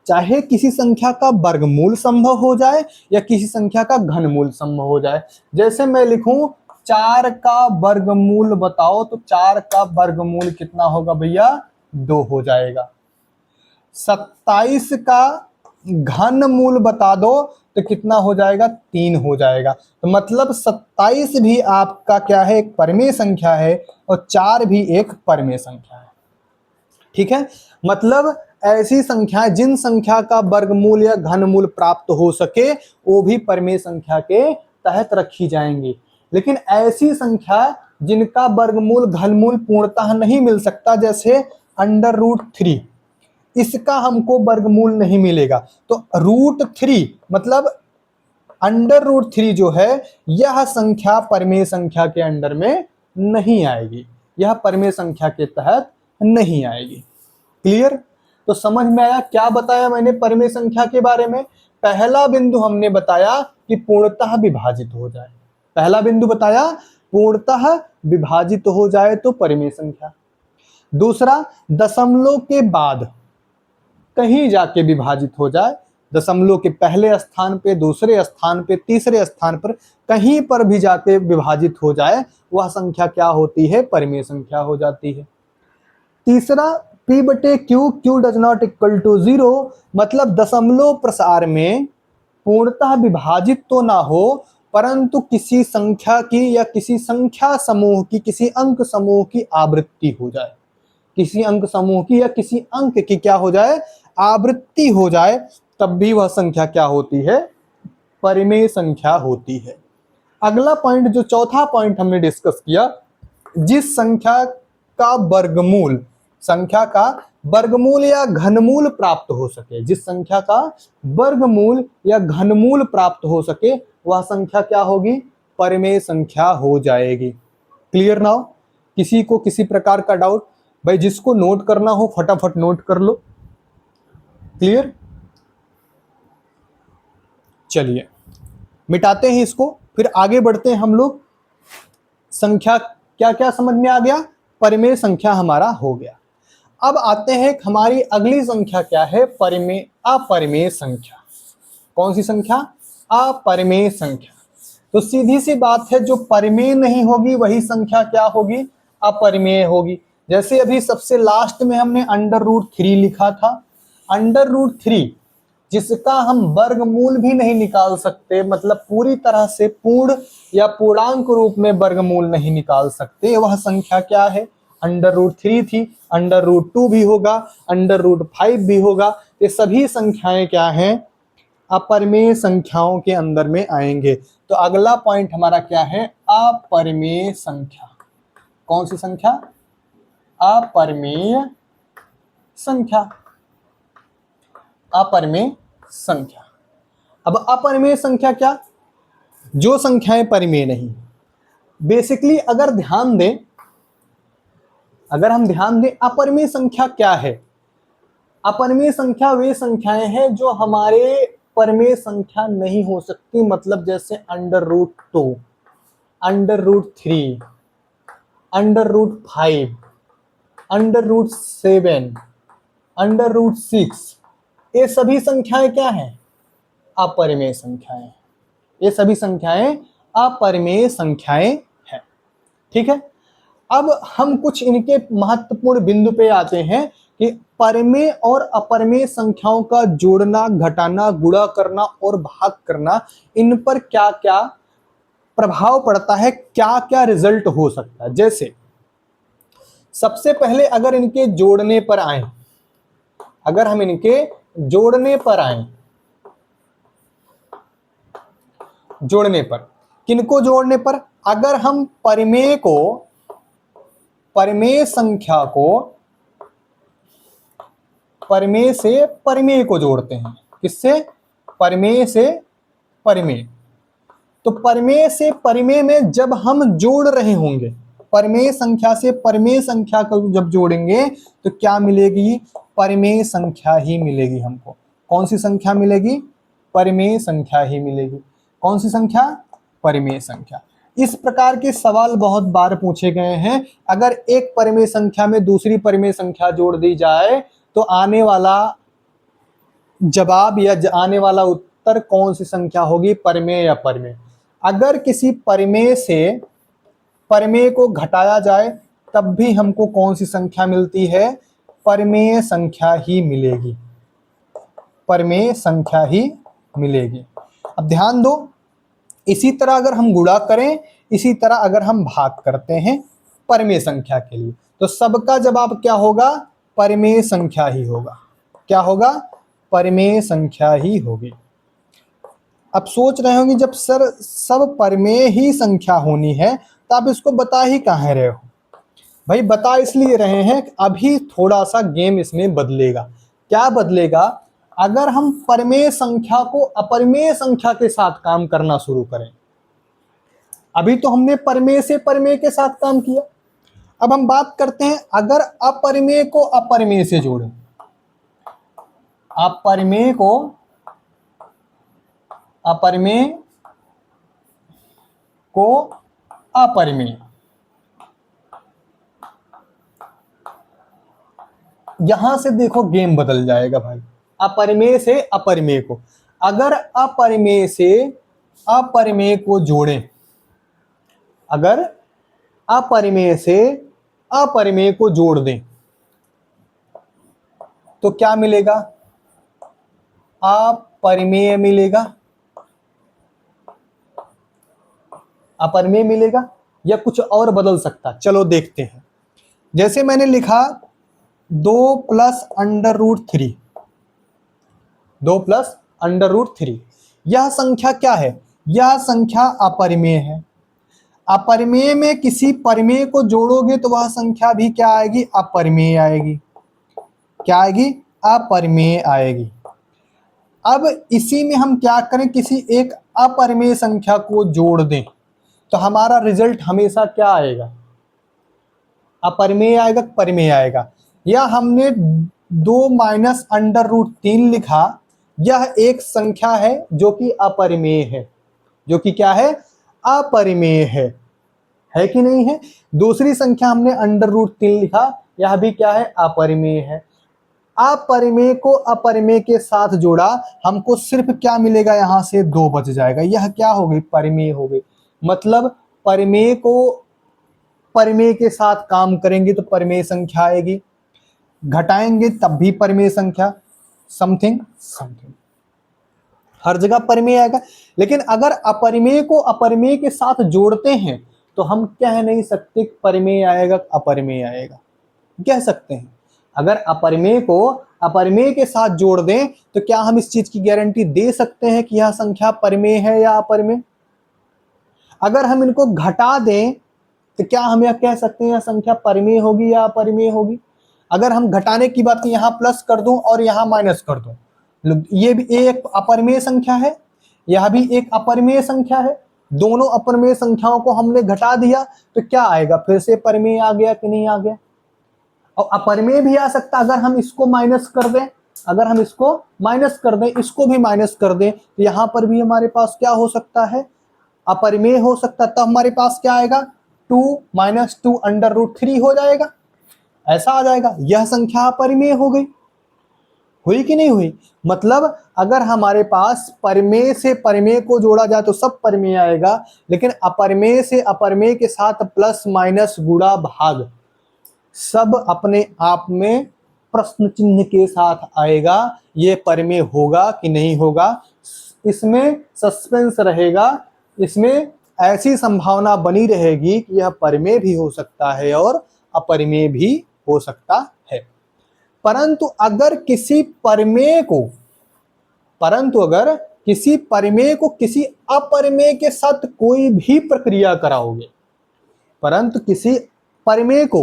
चाहे किसी संख्या का वर्गमूल संभव हो जाए या किसी संख्या का घनमूल संभव हो जाए। जैसे मैं लिखूं 4 का वर्गमूल बताओ, तो 4 का वर्गमूल कितना होगा भैया? 2 हो जाएगा। 27 का घनमूल बता दो तो कितना हो जाएगा? 3 हो जाएगा। तो मतलब 27 भी आपका क्या है? एक परिमेय संख्या है और 4 भी एक परिमेय संख्या है। ठीक है, मतलब ऐसी संख्या, जिन संख्या का वर्गमूल या घनमूल प्राप्त हो सके वो भी परिमेय संख्या के तहत रखी जाएंगी। लेकिन ऐसी संख्या जिनका वर्गमूल घनमूल पूर्णतः नहीं मिल सकता, जैसे √3, इसका हमको वर्गमूल नहीं मिलेगा, तो √3 मतलब √3 जो है यह संख्या परिमेय संख्या के अंडर में नहीं आएगी, यह परिमेय संख्या के तहत नहीं आएगी। क्लियर? तो समझ में आया क्या बताया मैंने परिमेय संख्या के बारे में? पहला बिंदु हमने बताया कि पूर्णतः विभाजित हो जाए, पहला बिंदु बताया पूर्णतः विभाजित हो जाए तो परिमेय संख्या। दूसरा, दशमलव के बाद कहीं जाके विभाजित हो जाए, दशमलव के पहले स्थान पे, दूसरे स्थान पे, तीसरे स्थान पर कहीं पर भी जाके विभाजित हो जाए, वह संख्या क्या होती है? परिमेय संख्या हो जाती है। तीसरा, P/Q, Q does not equal to 0, मतलब दशमलव प्रसार में पूर्णतः विभाजित तो ना हो परंतु किसी संख्या की या किसी संख्या समूह की, किसी अंक समूह की आवृत्ति हो जाए, किसी अंक समूह की या किसी अंक की क्या हो जाए? आवृत्ति हो जाए, तब भी वह संख्या क्या होती है? परिमेय संख्या होती है। अगला पॉइंट, जो चौथा पॉइंट हमने डिस्कस किया, जिस संख्या का वर्गमूल या घनमूल प्राप्त हो सके, जिस संख्या का वर्गमूल या घनमूल प्राप्त हो सके, वह संख्या क्या होगी? परिमेय संख्या हो जाएगी। Clear now? किसी को किसी प्रकार का डाउट? भाई जिसको नोट करना हो फटाफट नोट कर लो। क्लियर? चलिए मिटाते हैं इसको, फिर आगे बढ़ते हैं हम लोग। संख्या क्या क्या समझ में आ गया? परिमेय संख्या हमारा हो गया। अब आते हैं हमारी अगली संख्या क्या है? अपरिमेय संख्या। कौन सी संख्या? अपरिमेय संख्या। तो सीधी सी बात है, जो परिमेय नहीं होगी वही संख्या क्या होगी? अपरिमेय होगी। जैसे अभी सबसे लास्ट में हमने √3 लिखा था। √3 जिसका हम वर्गमूल भी नहीं निकाल सकते, मतलब पूरी तरह से पूर्ण या पूर्णांक रूप में वर्गमूल नहीं निकाल सकते, वह संख्या क्या है? √3 थी। √2 भी होगा, √5 भी होगा। ये सभी संख्याएं क्या हैं? अपरिमेय संख्याओं के अंदर में आएंगे। तो अगला पॉइंट हमारा क्या है? अपरिमेय संख्या। कौन सी संख्या? अपरिमेय संख्या। अपरिमेय संख्या। अब अपरिमेय संख्या क्या? जो संख्याएं परिमेय नहीं। बेसिकली अगर हम ध्यान दें अपरिमेय संख्या क्या है? अपरिमेय संख्या वे संख्याएं हैं जो हमारे परिमेय संख्या नहीं हो सकती, मतलब जैसे √2, √3, √5, √7, √6, ये सभी संख्याएं क्या हैं? अपरिमेय संख्याएं। ये सभी संख्याएं अपरिमेय संख्याएं हैं। ठीक है, अब हम कुछ इनके महत्वपूर्ण बिंदु पे आते हैं कि परिमेय और अपरिमेय संख्याओं का जोड़ना, घटाना, गुणा करना और भाग करना, इन पर क्या क्या प्रभाव पड़ता है, क्या क्या रिजल्ट हो सकता है। जैसे सबसे पहले अगर इनके जोड़ने पर आए, अगर हम इनके जोड़ने पर आए, जोड़ने पर, किनको जोड़ने पर? अगर हम परिमेय संख्या को परिमेय से परिमेय को जोड़ते हैं। किससे? परिमेय से परिमेय। तो परिमेय से परिमेय में जब हम जोड़ रहे होंगे, परिमेय संख्या से परिमेय संख्या को जब जोड़ेंगे तो क्या मिलेगी? परिमेय संख्या ही मिलेगी हमको। कौन सी संख्या मिलेगी? परिमेय संख्या ही मिलेगी। कौन सी संख्या? परिमेय संख्या। इस प्रकार के सवाल बहुत बार पूछे गए हैं। अगर एक परिमेय संख्या में दूसरी परिमेय संख्या जोड़ दी जाए तो आने वाला जवाब या आने वाला उत्तर कौन सी संख्या होगी? परिमेय या परिमेय। अगर किसी परिमेय से परिमेय को घटाया जाए तब भी हमको कौन सी संख्या मिलती है? परिमेय संख्या ही मिलेगी। परिमेय संख्या ही मिलेगी। अब ध्यान दो, इसी तरह अगर हम गुणा करें, इसी तरह अगर हम भाग करते हैं परिमेय संख्या के लिए, तो सबका जवाब क्या होगा? परिमेय संख्या ही होगा। क्या होगा? परिमेय संख्या ही होगी। अब सोच रहे होंगे जब सर सब परिमेय ही संख्या होनी है तो आप इसको बता ही कहाँ रहे हो? भाई बता इसलिए रहे हैं कि अभी थोड़ा सा गेम इसमें बदलेगा। क्या बदलेगा? अगर हम परिमेय संख्या को अपरिमेय संख्या के साथ काम करना शुरू करें। अभी तो हमने परिमेय से परिमेय के साथ काम किया, अब हम बात करते हैं अगर अपरिमेय को अपरिमेय से जोड़ें। अपरिमेय को अपरिमेय, यहां से देखो गेम बदल जाएगा भाई। अपरिमेय से अपरिमेय को, अगर अपरिमेय से अपरिमेय को जोड़ें, अगर अपरिमेय से अपरिमेय को जोड़ दें तो क्या मिलेगा? अपरिमेय मिलेगा। अपरिमेय मिलेगा या कुछ और बदल सकता? चलो देखते हैं। जैसे मैंने लिखा 2 + √3, 2 + √3, यह संख्या क्या है? यह संख्या अपरिमेय है। अपरिमेय में किसी परिमेय को जोड़ोगे तो वह संख्या भी क्या आएगी, अपरिमेय आएगी। क्या आएगी, अपरिमेय आएगी। अब इसी में हम क्या करें, किसी एक अपरिमेय संख्या को जोड़ दें तो हमारा रिजल्ट हमेशा क्या आएगा, अपरिमेय आएगा, परिमेय आएगा। या हमने 2 माइनस अंडर रूट 3 लिखा, यह एक संख्या है जो कि अपरिमेय है, जो कि क्या है, अपरिमेय है कि नहीं है। दूसरी संख्या हमने अंडर रूट 3 लिखा, यह भी क्या है, अपरिमेय है। अपरिमेय को अपरिमेय के साथ जोड़ा, हमको सिर्फ क्या मिलेगा, यहां से 2 बच जाएगा। यह क्या हो गई, परिमेय हो गई। मतलब परिमेय को परिमेय के साथ काम करेंगे तो परिमेय संख्या आएगी, घटाएंगे तब भी परिमेय संख्या, समथिंग समथिंग, हर जगह परिमेय आएगा। लेकिन अगर अपरिमेय को अपरिमेय के साथ जोड़ते हैं तो हम कह नहीं सकते परिमेय आएगा, अपरिमेय आएगा। कह सकते हैं अगर अपरिमेय को अपरिमेय के साथ जोड़ दें तो क्या हम इस चीज की गारंटी दे सकते हैं कि यह संख्या परिमेय है या अपरिमेय। अगर हम इनको घटा दें तो क्या हम यह कह सकते हैं यह संख्या परिमेय होगी या अपरिमेय होगी। अगर हम घटाने की बात यहाँ प्लस कर दूं और यहाँ माइनस कर दूं, ये भी एक अपरिमेय संख्या है, यह भी एक अपरिमेय संख्या है। दोनों अपरिमेय संख्याओं को हमने घटा दिया तो क्या आएगा, फिर से परिमेय आ गया कि नहीं आ गया। और अपरिमेय भी आ सकता, अगर हम इसको माइनस कर दें, अगर हम इसको माइनस कर दें, इसको भी माइनस कर दें तो यहां पर भी हमारे पास क्या हो सकता है, अपरिमेय हो सकता है। तब हमारे पास क्या आएगा, 2 माइनस 2 अंडर रूट 3 हो जाएगा, ऐसा आ जाएगा। यह संख्या अपरिमेय हो गई, हुई कि नहीं हुई। मतलब अगर हमारे पास परिमेय से परिमेय को जोड़ा जाए तो सब परिमेय आएगा, लेकिन अपरिमेय से अपरिमेय के साथ प्लस माइनस गुणा भाग सब अपने आप में प्रश्न चिन्ह के साथ आएगा। ये परिमेय होगा कि नहीं होगा, इसमें सस्पेंस रहेगा, इसमें ऐसी संभावना बनी रहेगी कि यह परिमेय भी हो सकता है और अपरिमेय भी हो सकता है। परंतु अगर किसी परिमेय को किसी अपरिमेय के साथ कोई भी प्रक्रिया कराओगे, परंतु किसी परिमेय को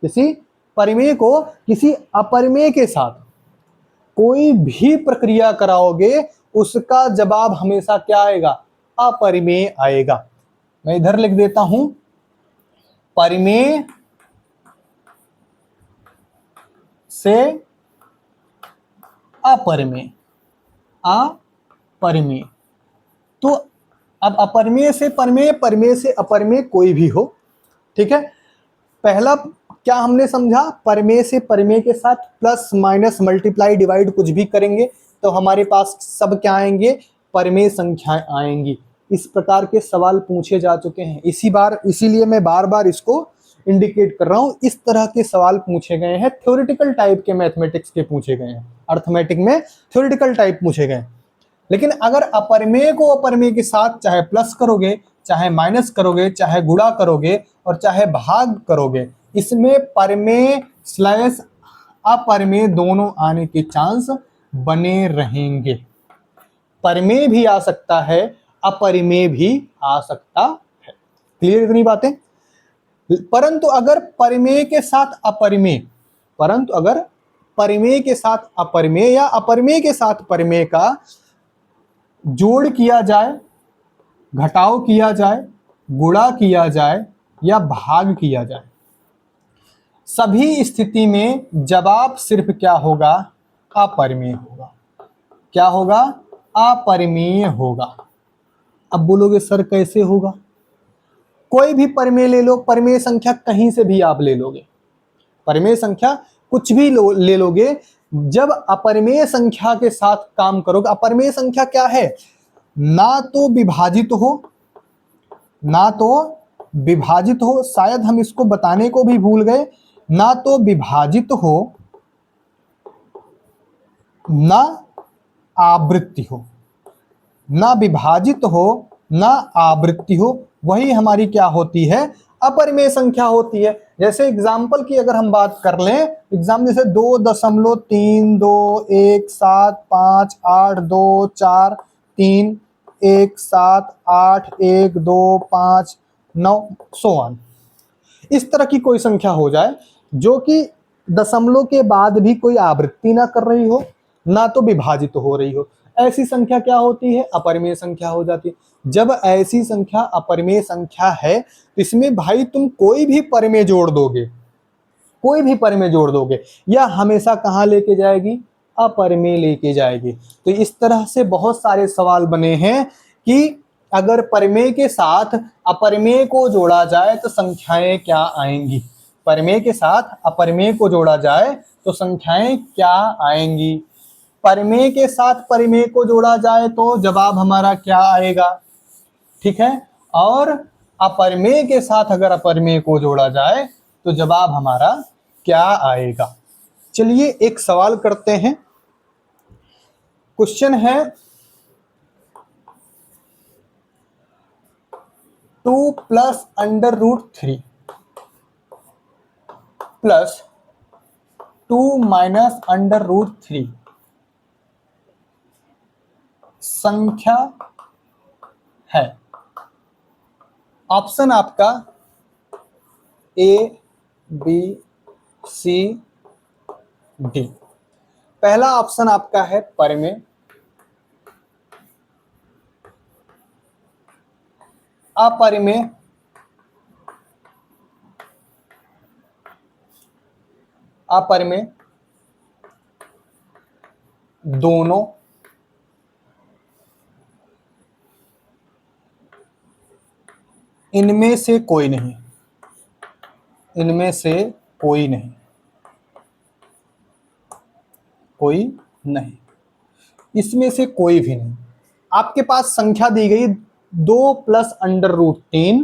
किसी अपरिमेय के साथ कोई भी प्रक्रिया कराओगे, उसका जवाब हमेशा क्या आएगा, अपरिमेय आएगा। मैं इधर लिख देता हूं, परिमेय से अपरिमेय, अपरिमेय। तो अब अपरिमेय से परिमेय, परिमेय से अपरिमेय कोई भी हो, ठीक है। पहला क्या हमने समझा, परिमेय से परिमेय के साथ प्लस माइनस मल्टीप्लाई डिवाइड कुछ भी करेंगे तो हमारे पास सब क्या आएंगे, परिमेय संख्याएं आएंगी। इस प्रकार के सवाल पूछे जा चुके हैं, इसीलिए मैं बार बार इसको इंडिकेट कर रहा हूं। इस तरह के सवाल पूछे गए हैं, थ्योरेटिकल टाइप के मैथमेटिक्स के पूछे गए हैं, अर्थमेटिक में थ्योरेटिकल टाइप पूछे गए। लेकिन अगर अपरिमेय को अपरिमेय के साथ चाहे प्लस करोगे, चाहे माइनस करोगे, चाहे गुणा करोगे और चाहे भाग करोगे, इसमें परिमेय स्लैश अपरिमेय दोनों आने के चांस बने रहेंगे। परिमेय भी आ सकता है, अपरिमेय भी आ सकता है। क्लियर इतनी बातें। परंतु अगर परिमेय के साथ अपरिमेय या अपरिमेय के साथ परिमेय का जोड़ किया जाए, घटाव किया जाए, गुणा किया जाए या भाग किया जाए, सभी स्थिति में जवाब सिर्फ क्या होगा, अपरिमेय होगा। क्या होगा, अपरिमेय होगा। अब बोलोगे सर कैसे होगा, कोई भी परिमेय ले लो, परिमेय संख्या कहीं से भी आप ले लोगे, परिमेय संख्या कुछ भी ले लोगे, जब अपरिमेय संख्या के साथ काम करोगे। अपरिमेय संख्या क्या है, ना तो विभाजित हो, शायद हम इसको बताने को भी भूल गए, ना तो विभाजित हो ना आवृत्ति हो, ना विभाजित हो ना आवृत्ति हो, वही हमारी क्या होती है, अपरिमेय संख्या होती है। जैसे एग्जाम्पल की अगर हम बात कर लें, एग्जाम जैसे 2.321758243 1 7 8 1 2 5 9 सो ऑन। इस तरह की कोई संख्या हो जाए जो कि दशमलव के बाद भी कोई आवृत्ति ना कर रही हो, ना तो विभाजित हो रही हो, ऐसी संख्या क्या होती है? अपरिमेय संख्या हो जाती है। जब ऐसी संख्या अपरिमेय संख्या है तो इसमें भाई तुम कोई भी परिमेय जोड़ दोगे, कोई भी परिमेय जोड़ दोगे, या हमेशा कहाँ लेके जाएगी? अपरिमेय लेके जाएगी। तो इस तरह से बहुत सारे सवाल बने हैं कि अगर परिमेय के साथ अपरिमेय को जोड़ा जाए तो संख्याएं क्या आएंगी। परिमेय के साथ अपरिमेय को जोड़ा जाए तो संख्याएं क्या आएंगी। परिमेय के साथ परिमेय को जोड़ा जाए तो जवाब हमारा क्या आएगा, ठीक है। और अपरिमेय के साथ अगर अपरिमेय को जोड़ा जाए तो जवाब हमारा क्या आएगा। चलिए एक सवाल करते हैं। क्वेश्चन है 2 प्लस √3 प्लस 2 माइनस √3 संख्या है। ऑप्शन आपका A B C D। पहला ऑप्शन आपका है परिमेय, अपरिमेय, अपरिमेय, दोनों, इनमें से कोई नहीं, इनमें से कोई नहीं, कोई नहीं, इसमें से कोई भी नहीं। आपके पास संख्या दी गई 2 प्लस √3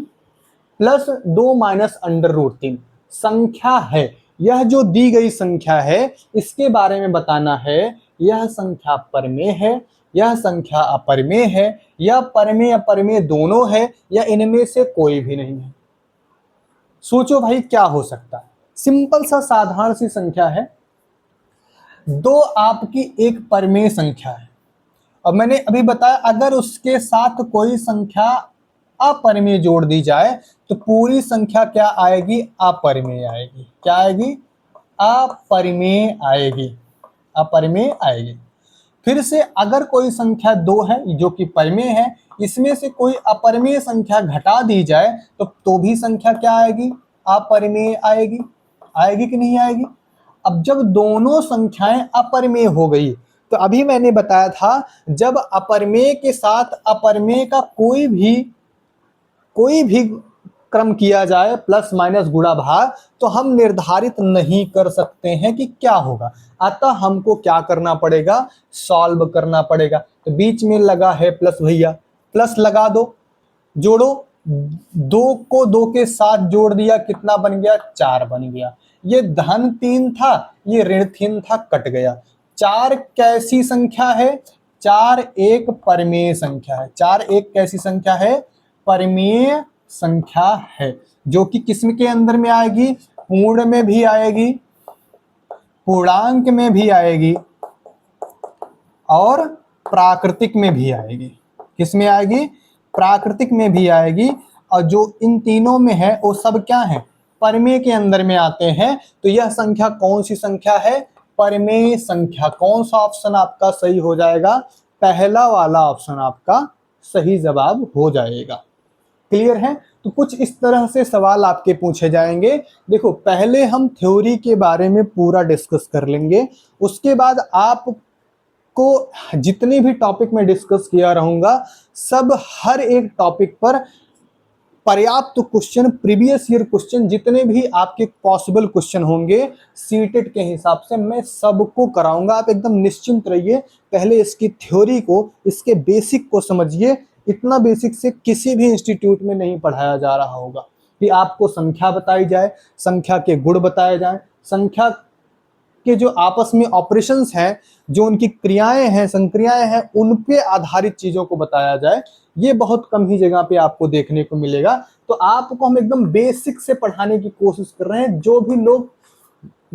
प्लस 2 माइनस √3 संख्या है। यह जो दी गई संख्या है इसके बारे में बताना है, यह संख्या परिमेय है, यह संख्या अपरिमेय है, यह परिमेय अपरिमेय दोनों है, या इनमें से कोई भी नहीं है। सोचो भाई क्या हो सकता है। सिंपल सा साधारण सी संख्या है, 2 आपकी एक परिमेय संख्या है, और मैंने अभी बताया अगर उसके साथ कोई संख्या अपरिमेय जोड़ दी जाए तो पूरी संख्या क्या आएगी? अपरिमेय आएगी। क्या आएगी? अपरिमेय आएगी, अपरिमेय आएगी। फिर से अगर कोई संख्या 2 है जो कि परिमेय है, इसमें से कोई अपरिमेय संख्या घटा दी जाए तो भी संख्या क्या आएगी? अपरिमेय आएगी। आएगी कि नहीं आएगी? अब जब दोनों संख्याएं अपरिमेय हो गई तो अभी मैंने बताया था जब अपरिमेय के साथ अपरिमेय का कोई भी क्रम किया जाए प्लस माइनस गुणा भाग तो हम निर्धारित नहीं कर सकते हैं कि क्या होगा। अतः हमको क्या करना पड़ेगा? सॉल्व करना पड़ेगा। तो बीच में लगा है प्लस, भैया प्लस लगा दो, जोड़ो, 2 को 2 के साथ जोड़ दिया, कितना बन गया? 4 बन गया। ये धन 3 था, ये ऋण 3 था, कट गया। 4 कैसी संख्या है? 4 एक परिमेय संख्या है। 4 एक कैसी संख्या है? परिमेय संख्या है, जो कि किस्म के अंदर में आएगी? पूर्ण में भी आएगी, पूर्णांक में भी आएगी, और प्राकृतिक में भी आएगी। किस में आएगी? प्राकृतिक में भी आएगी। और जो इन तीनों में है वो सब क्या है? परिमेय के अंदर में आते हैं। तो यह संख्या कौन सी संख्या है? परिमेय संख्या। कौन सा ऑप्शन आपका सही हो जाएगा? पहला वाला ऑप्शन आपका सही जवाब हो जाएगा। क्लियर है? तो कुछ इस तरह से सवाल आपके पूछे जाएंगे। देखो पहले हम थ्योरी के बारे में पूरा डिस्कस कर लेंगे, उसके बाद आपको जितने भी टॉपिक में डिस्कस किया रहूंगा सब हर एक टॉपिक पर पर्याप्त क्वेश्चन, प्रीवियस ईयर क्वेश्चन, जितने भी आपके पॉसिबल क्वेश्चन होंगे सीटेट के हिसाब से मैं सबको कराऊंगा। आप एकदम निश्चिंत रहिए। पहले इसकी थ्योरी को, इसके बेसिक को समझिए। इतना बेसिक से किसी भी इंस्टीट्यूट में नहीं पढ़ाया जा रहा होगा कि आपको संख्या बताई जाए, संख्या के गुण बताए जाएं, संख्या के जो आपस में ऑपरेशंस हैं, जो उनकी क्रियाएं हैं, संक्रियाएं हैं, उन पे आधारित चीजों को बताया जाए, ये बहुत कम ही जगह पे आपको देखने को मिलेगा। तो आपको हम एकदम बेसिक से पढ़ाने की कोशिश कर रहे हैं। जो भी लोग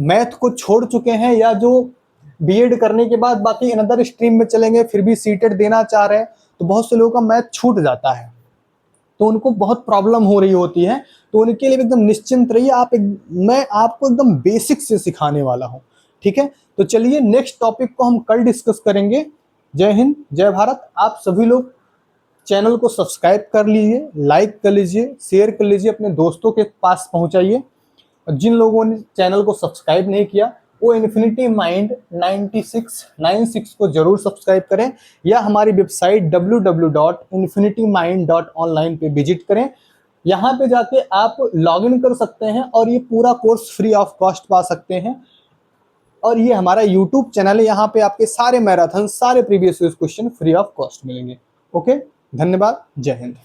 मैथ को छोड़ चुके हैं या जो बीएड करने के बाद बाकी अनदर स्ट्रीम में चलेंगे फिर भी सीटेट देना चाह रहे हैं, तो बहुत से लोगों का मैथ छूट जाता है, तो उनको बहुत प्रॉब्लम हो रही होती है। तो उनके लिए एकदम निश्चिंत रहिए, मैं आपको एकदम बेसिक से सिखाने वाला हूँ, ठीक है। तो चलिए नेक्स्ट टॉपिक को हम कल डिस्कस करेंगे। जय हिंद, जय भारत। आप सभी लोग चैनल को सब्सक्राइब कर लीजिए, लाइक कर लीजिए, शेयर कर लीजिए, अपने दोस्तों के पास पहुंचाइए। और जिन लोगों ने चैनल को सब्सक्राइब नहीं किया वो इन्फिनिटी माइंड 9696 को जरूर सब्सक्राइब करें, या हमारी वेबसाइट www.infinitymind.online पे विजिट करें। यहाँ पे जाके आप लॉगिन कर सकते हैं और ये पूरा कोर्स फ्री ऑफ कॉस्ट पा सकते हैं। और ये हमारा यूट्यूब चैनल है, यहाँ पे आपके सारे मैराथन, सारे previous question free of cost मिलेंगे। ओके, धन्यवाद, जय हिंद।